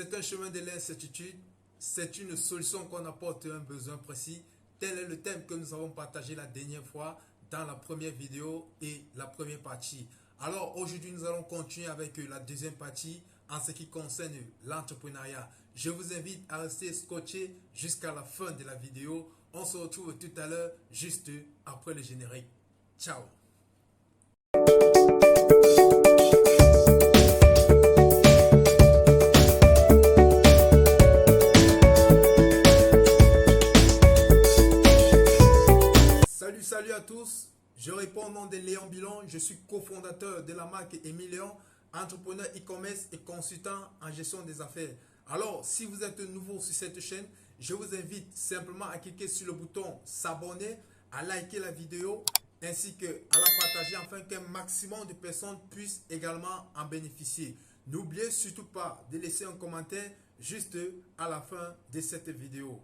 C'est un chemin de l'incertitude, c'est une solution qu'on apporte à un besoin précis. Tel est le thème que nous avons partagé la dernière fois dans la première vidéo et la première partie. Alors aujourd'hui, nous allons continuer avec la deuxième partie en ce qui concerne l'entrepreneuriat. Je vous invite à rester scotché jusqu'à la fin de la vidéo. On se retrouve tout à l'heure juste après le générique. Ciao! Salut à tous, je réponds au nom de Léon Bilon, je suis cofondateur de la marque Émile Léon, entrepreneur e-commerce et consultant en gestion des affaires. Alors, si vous êtes nouveau sur cette chaîne, je vous invite simplement à cliquer sur le bouton s'abonner, à liker la vidéo ainsi qu'à la partager afin qu'un maximum de personnes puissent également en bénéficier. N'oubliez surtout pas de laisser un commentaire juste à la fin de cette vidéo.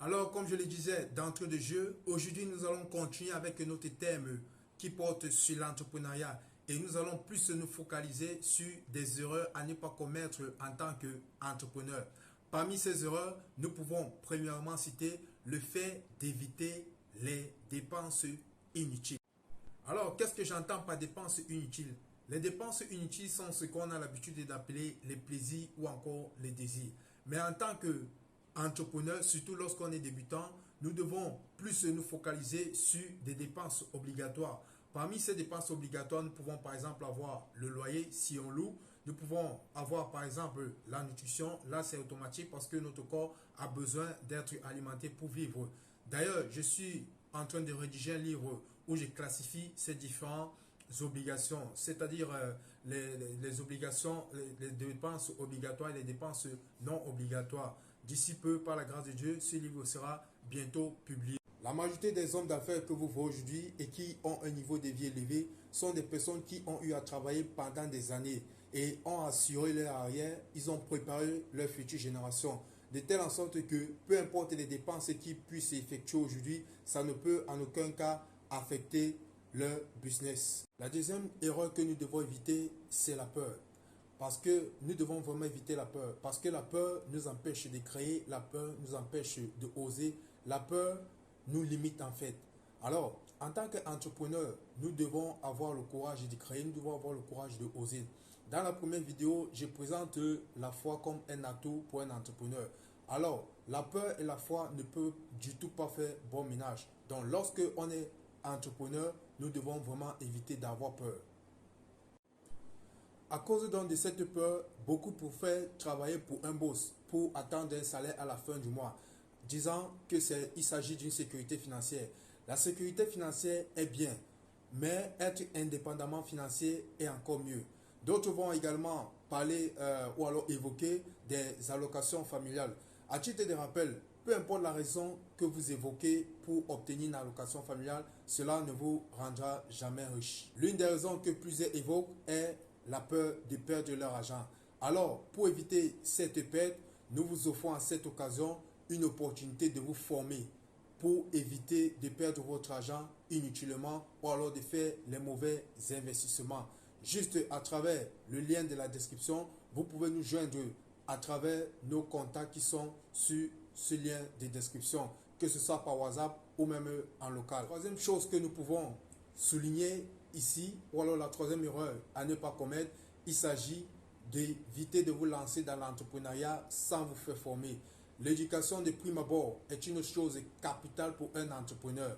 Alors, comme je le disais d'entrée de jeu, aujourd'hui nous allons continuer avec notre thème qui porte sur l'entrepreneuriat et nous allons plus nous focaliser sur des erreurs à ne pas commettre en tant qu'entrepreneur. Parmi ces erreurs, nous pouvons premièrement citer le fait d'éviter les dépenses inutiles. Alors, qu'est-ce que j'entends par dépenses inutiles? Les dépenses inutiles sont ce qu'on a l'habitude d'appeler les plaisirs ou encore les désirs. Mais en tant que entrepreneur, surtout lorsqu'on est débutant, nous devons plus nous focaliser sur des dépenses obligatoires. Parmi ces dépenses obligatoires, nous pouvons par exemple avoir le loyer si on loue. Nous pouvons avoir par exemple la nutrition. Là, c'est automatique parce que notre corps a besoin d'être alimenté pour vivre. D'ailleurs, je suis en train de rédiger un livre où je classifie ces différentes obligations, c'est-à-dire les obligations, les dépenses obligatoires et les dépenses non obligatoires. D'ici peu, par la grâce de Dieu, ce livre sera bientôt publié. La majorité des hommes d'affaires que vous voyez aujourd'hui et qui ont un niveau de vie élevé sont des personnes qui ont eu à travailler pendant des années et ont assuré leur arrière, ils ont préparé leur future génération. De telle en sorte que peu importe les dépenses qu'ils puissent effectuer aujourd'hui, ça ne peut en aucun cas affecter leur business. La deuxième erreur que nous devons éviter, c'est la peur. Parce que nous devons vraiment éviter la peur. Parce que la peur nous empêche de créer, la peur nous empêche de oser, la peur nous limite en fait. Alors, en tant qu'entrepreneur, nous devons avoir le courage de créer, nous devons avoir le courage de oser. Dans la première vidéo, je présente la foi comme un atout pour un entrepreneur. Alors, la peur et la foi ne peuvent du tout pas faire bon ménage. Donc, lorsque on est entrepreneur, nous devons vraiment éviter d'avoir peur. À cause donc de cette peur, beaucoup préfèrent travailler pour un boss, pour attendre un salaire à la fin du mois, disant qu'il s'agit d'une sécurité financière. La sécurité financière est bien, mais être indépendamment financier est encore mieux. D'autres vont également parler ou alors évoquer des allocations familiales. À titre de rappel, peu importe la raison que vous évoquez pour obtenir une allocation familiale, cela ne vous rendra jamais riche. L'une des raisons que plusieurs évoquent est la peur de perdre leur argent. Alors, pour éviter cette perte, nous vous offrons à cette occasion une opportunité de vous former pour éviter de perdre votre argent inutilement ou alors de faire les mauvais investissements. Juste à travers le lien de la description, vous pouvez nous joindre à travers nos contacts qui sont sur ce lien de description, que ce soit par WhatsApp ou même en local. Troisième chose que nous pouvons souligner ici, ou alors la troisième erreur à ne pas commettre, il s'agit d'éviter de vous lancer dans l'entrepreneuriat sans vous faire former. L'éducation de prime abord est une chose capitale pour un entrepreneur,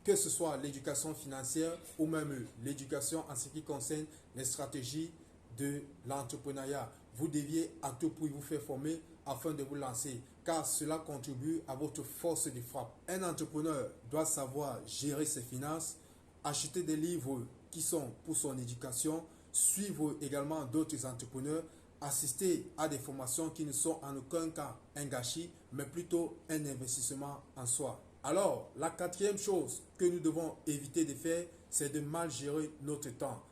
que ce soit l'éducation financière ou même l'éducation en ce qui concerne les stratégies de l'entrepreneuriat. Vous deviez à tout prix vous faire former afin de vous lancer, car cela contribue à votre force de frappe. Un entrepreneur doit savoir gérer ses finances, acheter des livres qui sont pour son éducation, suivre également d'autres entrepreneurs, assister à des formations qui ne sont en aucun cas un gâchis, mais plutôt un investissement en soi. Alors, la quatrième chose que nous devons éviter de faire, c'est de mal gérer notre temps.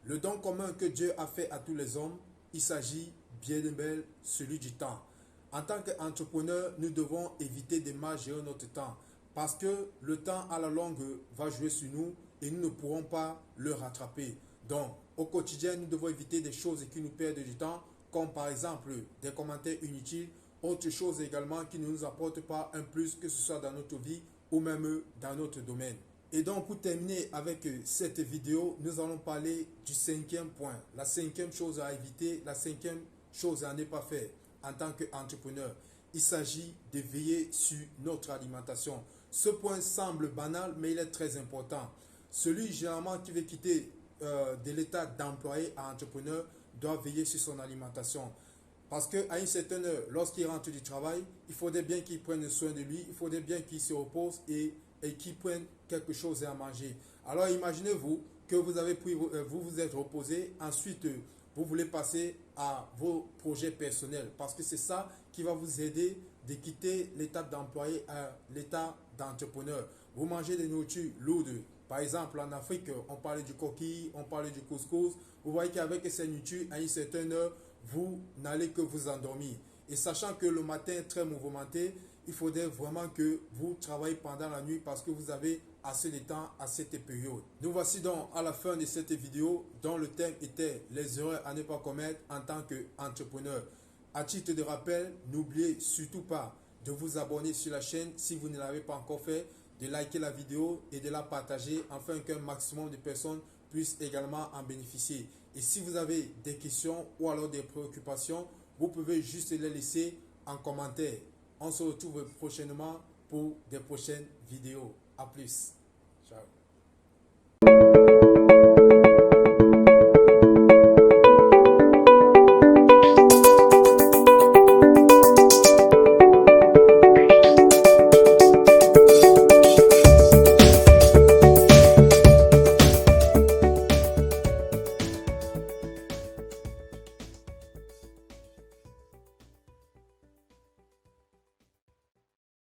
Le don commun que Dieu a fait à tous les hommes, il s'agit bien de belle, celui du temps. En tant qu'entrepreneur, nous devons éviter de mal gérer notre temps parce que le temps à la longue va jouer sur nous et nous ne pourrons pas le rattraper. Donc, au quotidien, nous devons éviter des choses qui nous perdent du temps comme par exemple des commentaires inutiles, autre chose également qui ne nous apporte pas un plus, que ce soit dans notre vie ou même dans notre domaine. Et donc pour terminer avec cette vidéo, nous allons parler du cinquième point, la cinquième chose à éviter, la cinquième chose à ne pas faire en tant qu'entrepreneur. Il s'agit de veiller sur notre alimentation. Ce point semble banal, mais il est très important. Celui généralement qui veut quitter de l'état d'employé à entrepreneur doit veiller sur son alimentation. Parce qu'à une certaine heure, lorsqu'il rentre du travail, il faudrait bien qu'il prenne soin de lui, il faudrait bien qu'il se repose et qu'il prenne quelque chose à manger. Alors imaginez-vous que vous avez pris, vous vous êtes reposé, ensuite vous voulez passer à vos projets personnels parce que c'est ça qui va vous aider de quitter l'état d'employé à l'état d'entrepreneur. Vous mangez des nourritures lourdes. Par exemple, en Afrique, on parlait du coquille, on parlait du couscous. Vous voyez qu'avec ces nourritures, à une certaine heure, vous n'allez que vous endormir. Et sachant que le matin est très mouvementé, il faudrait vraiment que vous travaillez pendant la nuit parce que vous avez assez de temps à cette période. Nous voici donc à la fin de cette vidéo dont le thème était les erreurs à ne pas commettre en tant qu'entrepreneur. À titre de rappel, n'oubliez surtout pas de vous abonner sur la chaîne si vous ne l'avez pas encore fait, de liker la vidéo et de la partager afin qu'un maximum de personnes puissent également en bénéficier. Et si vous avez des questions ou alors des préoccupations, vous pouvez juste les laisser en commentaire. On se retrouve prochainement pour des prochaines vidéos. A plus. Ciao.